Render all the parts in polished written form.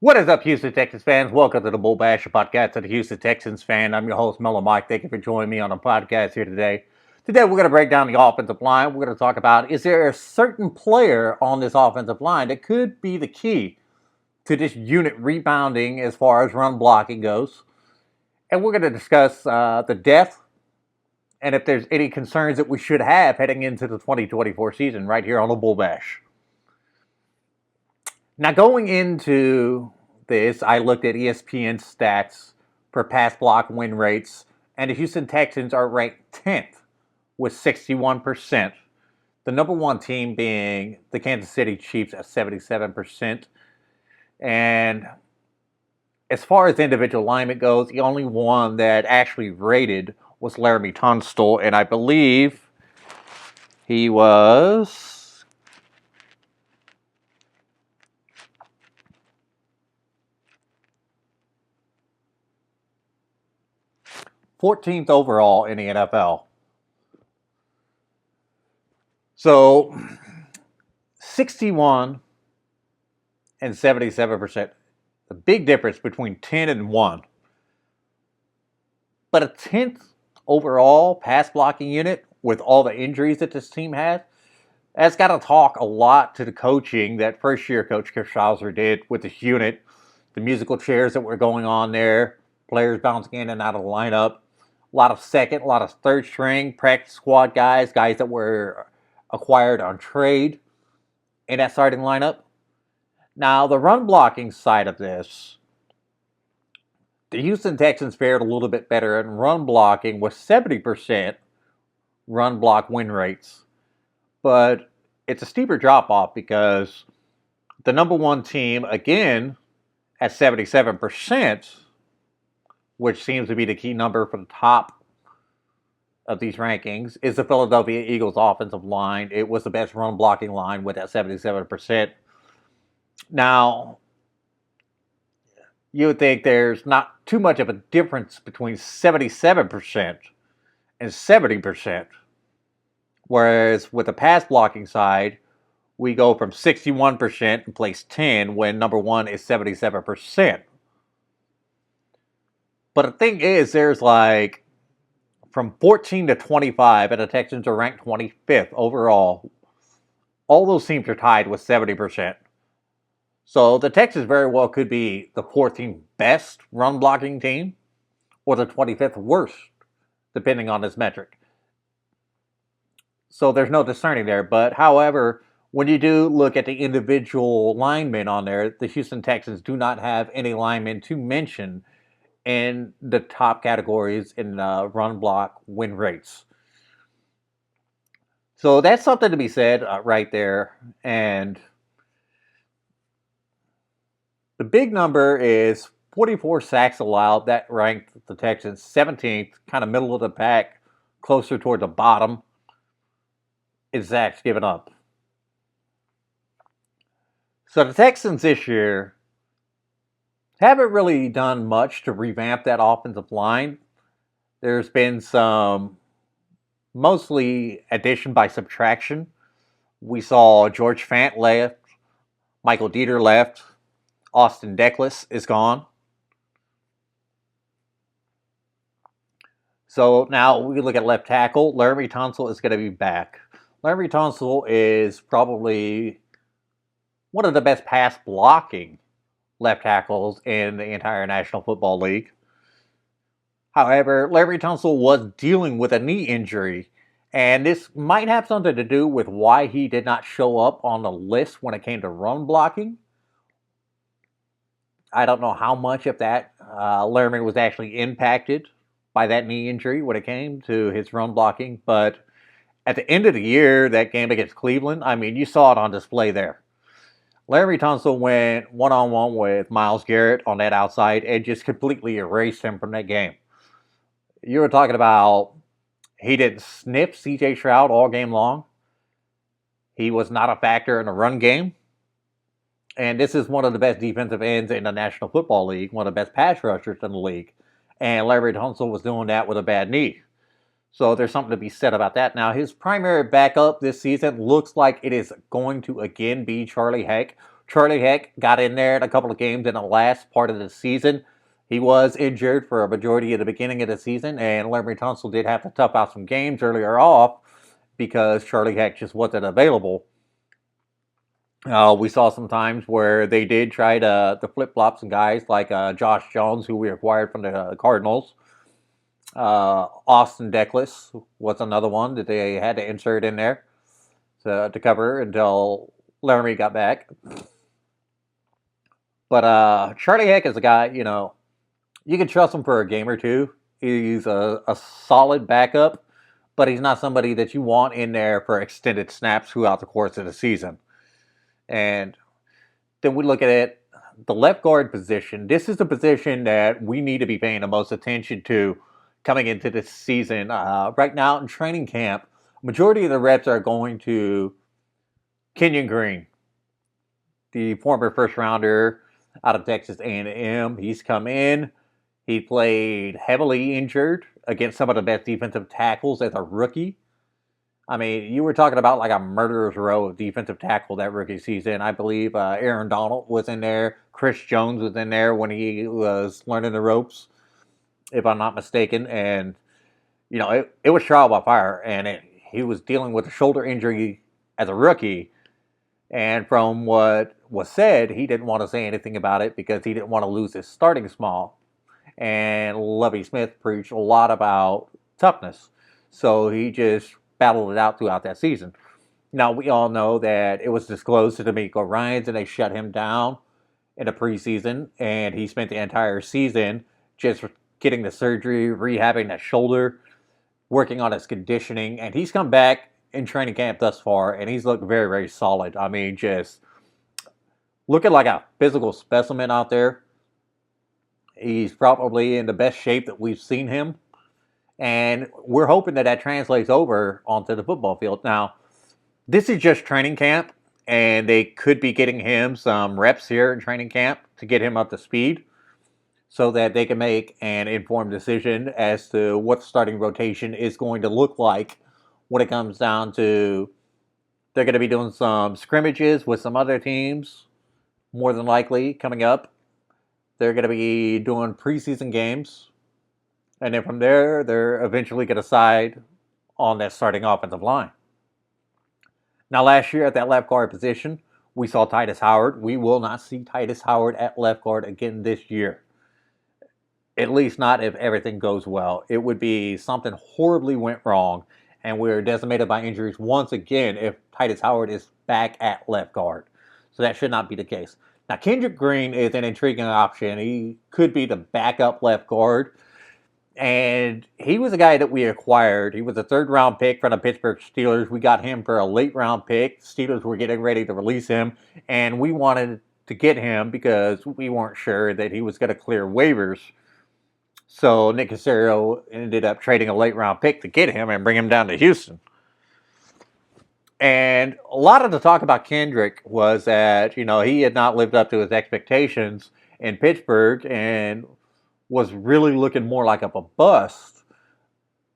What is up, Houston Texans fans? Welcome to the Bull Bash podcast of the Houston Texans fan. I'm your host, Mellow Mike. Thank you for joining me on the podcast here today. Today, we're going to break down the offensive line. We're going to talk about, is there a certain player on this offensive line that could be the key to this unit rebounding as far as run blocking goes? And we're going to discuss the depth and if there's any concerns that we should have heading into the 2024 season right here on the Bull Bash. Now, going into this, I looked at ESPN stats for pass block win rates, and the Houston Texans are ranked 10th with 61%. The number one team being the Kansas City Chiefs at 77%. And as far as individual alignment goes, the only one that actually rated was Laramie Tunstall, and I believe he was 14th overall in the NFL. So 61 and 77%. The big difference between 10 and 1. But a 10th overall pass blocking unit with all the injuries that this team has, that's got to talk a lot to the coaching that first year Coach Kirschhauser did with this unit. The musical chairs that were going on there, players bouncing in and out of the lineup. A lot of second, a lot of third string, practice squad guys that were acquired on trade in that starting lineup. Now, the run blocking side of this, the Houston Texans fared a little bit better in run blocking with 70% run block win rates. But it's a steeper drop off because the number one team, again, at 77%, which seems to be the key number for the top of these rankings, is the Philadelphia Eagles offensive line. It was the best run blocking line with that 77%. Now, you would think there's not too much of a difference between 77% and 70%. Whereas with the pass blocking side, we go from 61% in place 10 when number one is 77%. But the thing is, there's like from 14 to 25, and the Texans are ranked 25th overall. All those teams are tied with 70%. So the Texans very well could be the 14th best run blocking team or the 25th worst, depending on this metric. So there's no discerning there. But however, when you do look at the individual linemen on there, the Houston Texans do not have any linemen to mention in the top categories in run block win rates. So that's something to be said right there. And the big number is 44 sacks allowed. That ranked the Texans 17th, kind of middle of the pack, closer toward the bottom in sacks given up. So the Texans this year haven't really done much to revamp that offensive line. There's been some mostly addition by subtraction. We saw George Fant left, Michael Dieter left, Austin Deckless is gone. So now we look at left tackle. Laramie Tunstall is going to be back. Laramie Tunstall is probably one of the best pass blocking left tackles in the entire National Football League. However, Laramie Tunstall was dealing with a knee injury, and this might have something to do with why he did not show up on the list when it came to run blocking. I don't know how much of that Laramie was actually impacted by that knee injury when it came to his run blocking, but at the end of the year, that game against Cleveland, I mean, you saw it on display there. Laramie Tunstall went one-on-one with Myles Garrett on that outside and just completely erased him from that game. You were talking about he didn't sniff C.J. Stroud all game long. He was not a factor in the run game. And this is one of the best defensive ends in the National Football League, one of the best pass rushers in the league. And Laramie Tunstall was doing that with a bad knee. So there's something to be said about that. Now, his primary backup this season looks like it is going to again be Charlie Heck. Charlie Heck got in there in a couple of games in the last part of the season. He was injured for a majority of the beginning of the season, and Larry Tunsil did have to tough out some games earlier off because Charlie Heck just wasn't available. We saw some times where they did try to flip flop some guys like Josh Jones, who we acquired from the Cardinals. Austin Deckless was another one that they had to insert in there to cover until Laramie got back. But Charlie Heck is a guy, you can trust him for a game or two. He's a solid backup, but he's not somebody that you want in there for extended snaps throughout the course of the season. And then we look at it, the left guard position. This is the position that we need to be paying the most attention to coming into this season. Right now in training camp, majority of the reps are going to Kenyon Green, the former first rounder out of Texas A&M. He's come in. He played heavily injured against some of the best defensive tackles as a rookie. I mean, you were talking about like a murderer's row of defensive tackle that rookie season. I believe Aaron Donald was in there. Chris Jones was in there when he was learning the ropes, if I'm not mistaken. And, it was trial by fire. And he was dealing with a shoulder injury as a rookie. And from what was said, he didn't want to say anything about it because he didn't want to lose his starting small. And Lovie Smith preached a lot about toughness. So he just battled it out throughout that season. Now, we all know that it was disclosed to D'Amico Ryans and they shut him down in the preseason. And he spent the entire season just getting the surgery, rehabbing that shoulder, working on his conditioning. And he's come back in training camp thus far, and he's looked very, very solid. I mean, just looking like a physical specimen out there. He's probably in the best shape that we've seen him. And we're hoping that translates over onto the football field. Now, this is just training camp, and they could be getting him some reps here in training camp to get him up to speed so that they can make an informed decision as to what the starting rotation is going to look like when it comes down to they're going to be doing some scrimmages with some other teams, more than likely, coming up. They're going to be doing preseason games. And then from there, they're eventually going to decide on that starting offensive line. Now, last year at that left guard position, we saw Titus Howard. We will not see Titus Howard at left guard again this year. At least not if everything goes well. It would be something horribly went wrong, and we're decimated by injuries once again if Titus Howard is back at left guard. So that should not be the case. Now, Kendrick Green is an intriguing option. He could be the backup left guard. And he was a guy that we acquired. He was a third-round pick from the Pittsburgh Steelers. We got him for a late-round pick. Steelers were getting ready to release him, and we wanted to get him because we weren't sure that he was going to clear waivers. So Nick Caserio ended up trading a late-round pick to get him and bring him down to Houston. And a lot of the talk about Kendrick was that, he had not lived up to his expectations in Pittsburgh and was really looking more like a bust.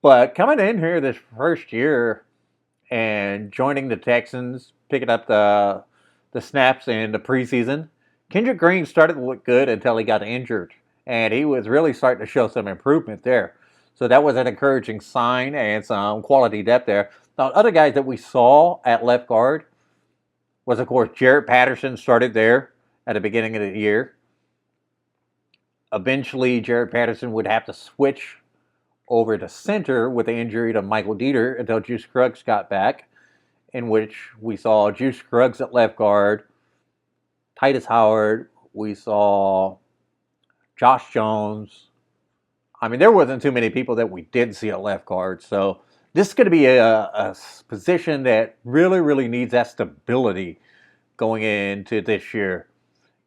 But coming in here this first year and joining the Texans, picking up the snaps in the preseason, Kendrick Green started to look good until he got injured. And he was really starting to show some improvement there. So that was an encouraging sign and some quality depth there. Now, other guys that we saw at left guard was, of course, Jarrett Patterson started there at the beginning of the year. Eventually, Jarrett Patterson would have to switch over to center with the injury to Michael Dieter until Juice Scruggs got back, in which we saw Juice Scruggs at left guard, Titus Howard, we saw Josh Jones. I mean, there wasn't too many people that we didn't see at left guard. So this is going to be a position that really, really needs that stability going into this year.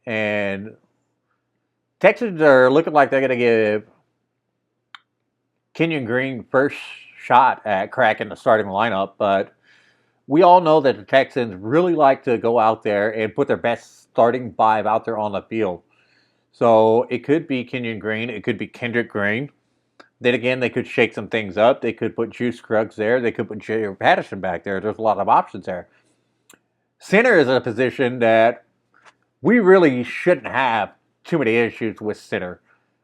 And Texans are looking like they're going to give Kenyon Green first shot at cracking the starting lineup. But we all know that the Texans really like to go out there and put their best starting five out there on the field. So it could be Kenyon Green. It could be Kendrick Green. Then again, they could shake some things up. They could put Juice Scruggs there. They could put Jarrett Patterson back there. There's a lot of options there. Center is a position that we really shouldn't have too many issues with center.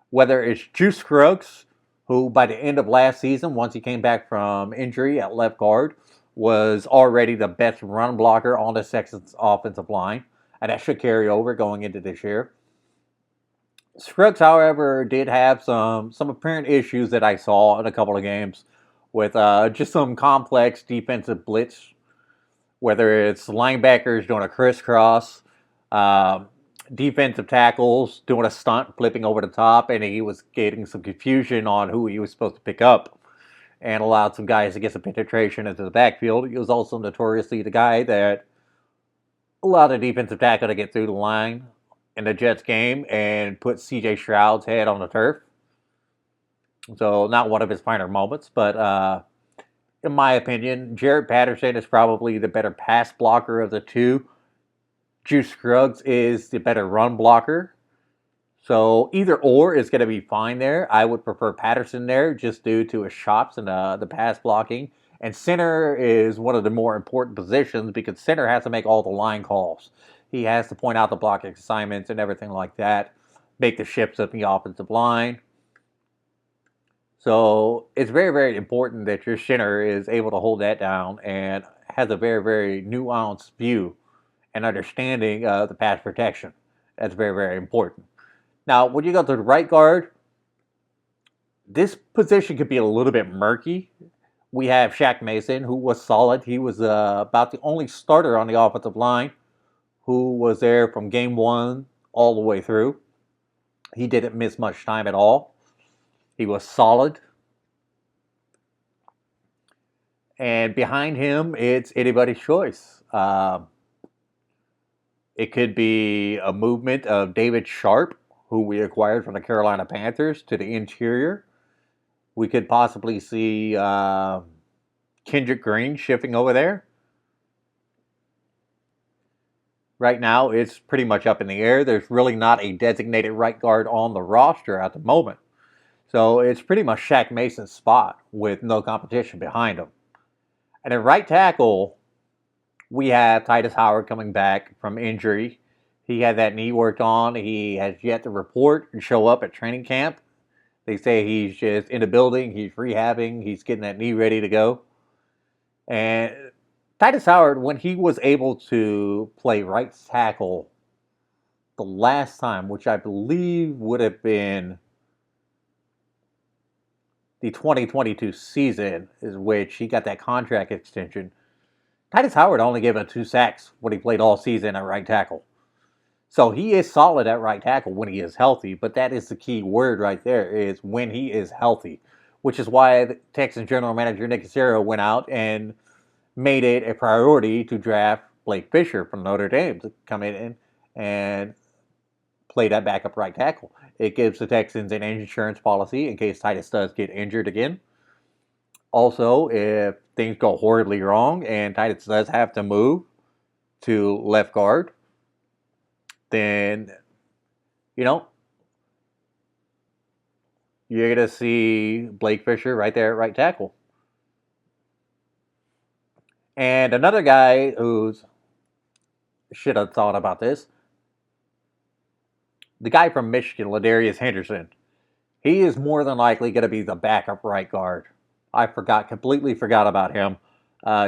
Whether it's Juice Scruggs, who by the end of last season, once he came back from injury at left guard, was already the best run blocker on the Texans offensive line, and that should carry over going into this year. Scruggs, however, did have some apparent issues that I saw in a couple of games with just some complex defensive blitz, whether it's linebackers doing a crisscross, uh, defensive tackles doing a stunt, flipping over the top, and he was getting some confusion on who he was supposed to pick up and allowed some guys to get some penetration into the backfield. He was also notoriously the guy that allowed the defensive tackle to get through the line in the Jets game and put C.J. Stroud's head on the turf. So not one of his finer moments, but in my opinion, Jaret Patterson is probably the better pass blocker of the two. Juice Scruggs is the better run blocker. So either or is going to be fine there. I would prefer Patterson there just due to his chops and the pass blocking. And center is one of the more important positions because center has to make all the line calls. He has to point out the blocking assignments and everything like that, make the shifts of the offensive line. So it's very, very important that your center is able to hold that down and has a very, very nuanced view and understanding of the pass protection. That's very, very important. Now, when you go to the right guard, this position could be a little bit murky. We have Shaq Mason, who was solid. He was about the only starter on the offensive line who was there from game one all the way through. He didn't miss much time at all. He was solid. And behind him, it's anybody's choice. It could be a movement of David Sharp, who we acquired from the Carolina Panthers, to the interior. We could possibly see Kendrick Green shifting over there. Right now, it's pretty much up in the air. There's really not a designated right guard on the roster at the moment. So it's pretty much Shaq Mason's spot with no competition behind him. And at right tackle, we have Titus Howard coming back from injury. He had that knee worked on. He has yet to report and show up at training camp. They say he's just in the building. He's rehabbing. He's getting that knee ready to go. And Titus Howard, when he was able to play right tackle the last time, which I believe would have been the 2022 season, is which he got that contract extension. Titus Howard only gave him 2 sacks when he played all season at right tackle. So he is solid at right tackle when he is healthy, but that is the key word right there, is when he is healthy, which is why the Texans general manager Nick Caserio went out and made it a priority to draft Blake Fisher from Notre Dame to come in and play that backup right tackle. It gives the Texans an insurance policy in case Titus does get injured again. Also, if things go horribly wrong and Titus does have to move to left guard, then, you know, you're going to see Blake Fisher right there at right tackle. And another guy who's should have thought about this, the guy from Michigan, Ladarius Henderson. He is more than likely going to be the backup right guard. I completely forgot about him.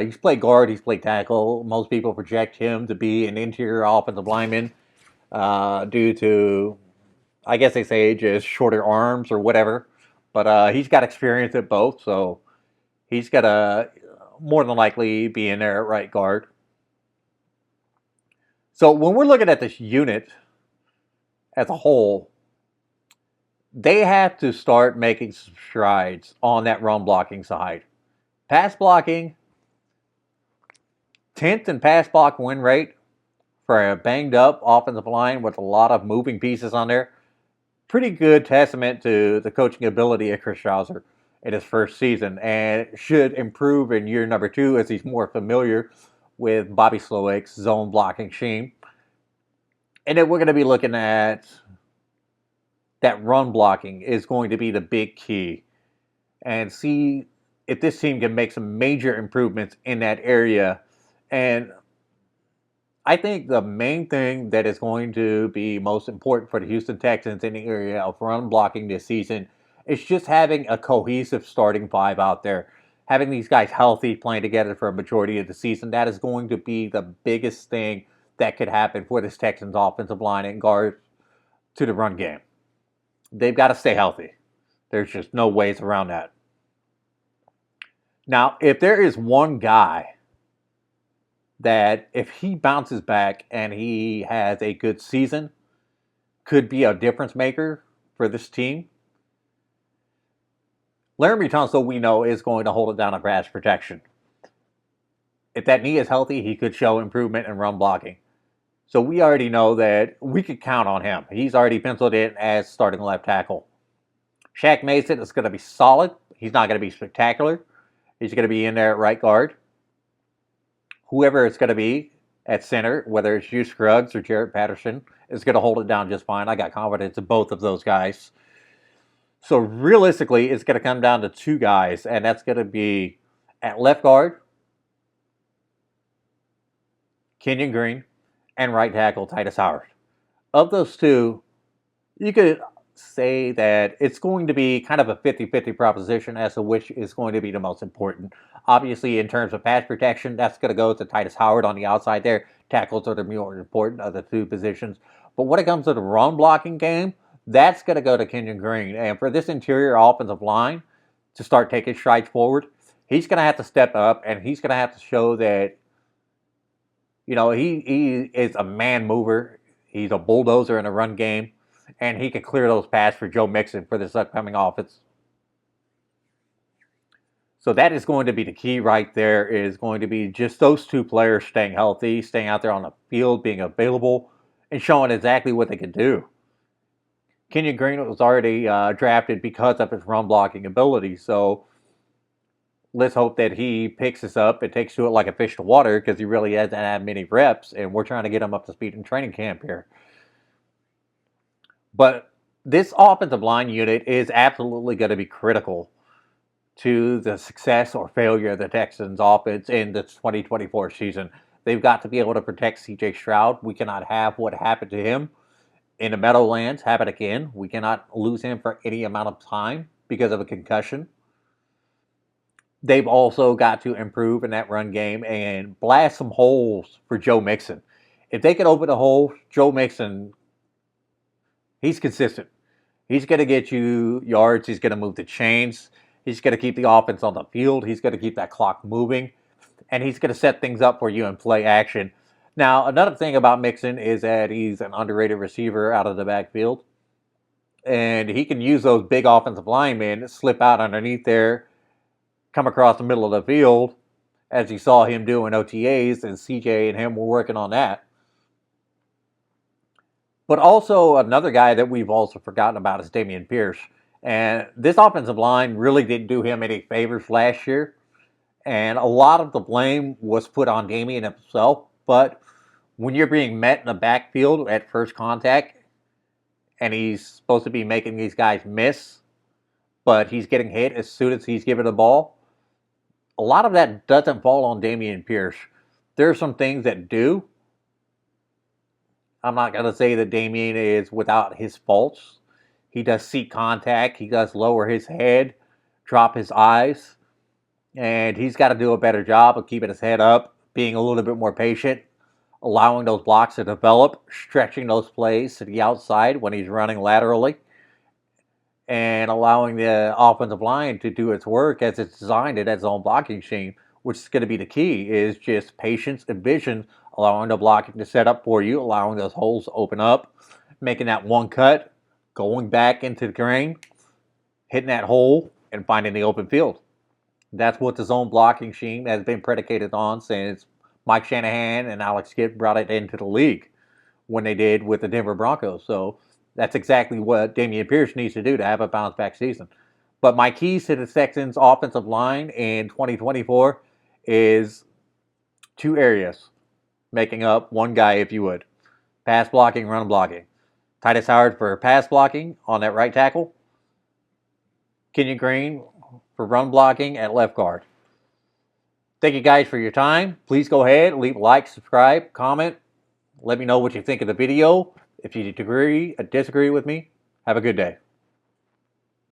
He's played guard, he's played tackle. Most people project him to be an interior offensive lineman due to, I guess they say, just shorter arms or whatever. But he's got experience at both, so he's got to more than likely be in there at right guard. So when we're looking at this unit as a whole, they have to start making some strides on that run blocking side. Pass blocking, 10th in pass block win rate for a banged up offensive line with a lot of moving pieces on there. Pretty good testament to the coaching ability of Chris Schauser in his first season, and should improve in year number 2 as he's more familiar with Bobby Slowick's zone blocking scheme. And then we're going to be looking at that run blocking is going to be the big key, and see if this team can make some major improvements in that area. And I think the main thing that is going to be most important for the Houston Texans in the area of run blocking this season is just having a cohesive starting five out there. Having these guys healthy, playing together for a majority of the season, that is going to be the biggest thing that could happen for this Texans offensive line and guard to the run game. They've got to stay healthy. There's just no ways around that. Now, if there is one guy that if he bounces back and he has a good season, could be a difference maker for this team. Laramie Tunsil, we know, is going to hold it down on pass protection. If that knee is healthy, he could show improvement in run blocking. So we already know that we could count on him. He's already penciled in as starting left tackle. Shaq Mason is going to be solid. He's not going to be spectacular. He's going to be in there at right guard. Whoever it's going to be at center, whether it's Hugh Scruggs or Jarrett Patterson, is going to hold it down just fine. I got confidence in both of those guys. So realistically, it's going to come down to two guys, and that's going to be at left guard, Kenyon Green, and right tackle, Titus Howard. Of those two, you could say that it's going to be kind of a 50-50 proposition as to which is going to be the most important. Obviously, in terms of pass protection, that's going to go to Titus Howard on the outside there. Tackles are the more important of the two positions. But when it comes to the run blocking game, that's going to go to Kenyon Green. And for this interior offensive line to start taking strides forward, he's going to have to step up, and he's going to have to show that, he is a man mover. He's a bulldozer in the run game, and he can clear those paths for Joe Mixon for this upcoming offense. So that is going to be the key right there, is going to be just those two players staying healthy, staying out there on the field, being available, and showing exactly what they can do. Kenyon Green was already drafted because of his run blocking ability, so let's hope that he picks this up and takes to it like a fish to water, because he really hasn't had many reps, and we're trying to get him up to speed in training camp here. But this offensive line unit is absolutely going to be critical to the success or failure of the Texans offense in the 2024 season. They've got to be able to protect C.J. Stroud. We cannot have what happened to him in the Meadowlands happen again. We cannot lose him for any amount of time because of a concussion. They've also got to improve in that run game and blast some holes for Joe Mixon. If they can open a hole, Joe Mixon, he's consistent. He's going to get you yards. He's going to move the chains. He's going to keep the offense on the field. He's going to keep that clock moving. And he's going to set things up for you in play action. Now, another thing about Mixon is that he's an underrated receiver out of the backfield. And he can use those big offensive linemen to slip out underneath there, come across the middle of the field, as you saw him do in OTAs, and CJ and him were working on that. But also another guy that we've also forgotten about is Dameon Pierce. And this offensive line really didn't do him any favors last year. And a lot of the blame was put on Dameon himself. But when you're being met in the backfield at first contact, and he's supposed to be making these guys miss, but he's getting hit as soon as he's given the ball, a lot of that doesn't fall on Dameon Pierce. There are some things that do. I'm not going to say that Dameon is without his faults. He does seek contact. He does lower his head, drop his eyes. And he's got to do a better job of keeping his head up, being a little bit more patient, allowing those blocks to develop, stretching those plays to the outside when he's running laterally, and allowing the offensive line to do its work as it's designed in its own blocking scheme, which is going to be the key, is just patience and vision, allowing the blocking to set up for you, allowing those holes to open up, making that one cut, going back into the grain, hitting that hole, and finding the open field. That's what the zone blocking scheme has been predicated on since Mike Shanahan and Alex Kidd brought it into the league when they did with the Denver Broncos. So that's exactly what Dameon Pierce needs to do to have a bounce-back season. But my keys to the Texans' offensive line in 2024 is two areas, making up one guy, if you would. Pass blocking, run blocking. Titus Howard for pass blocking on that right tackle. Kenyon Green for run blocking at left guard. Thank you guys for your time. Please go ahead, leave a like, subscribe, comment, Let me know what you think of the video. If you disagree with me, have a good day.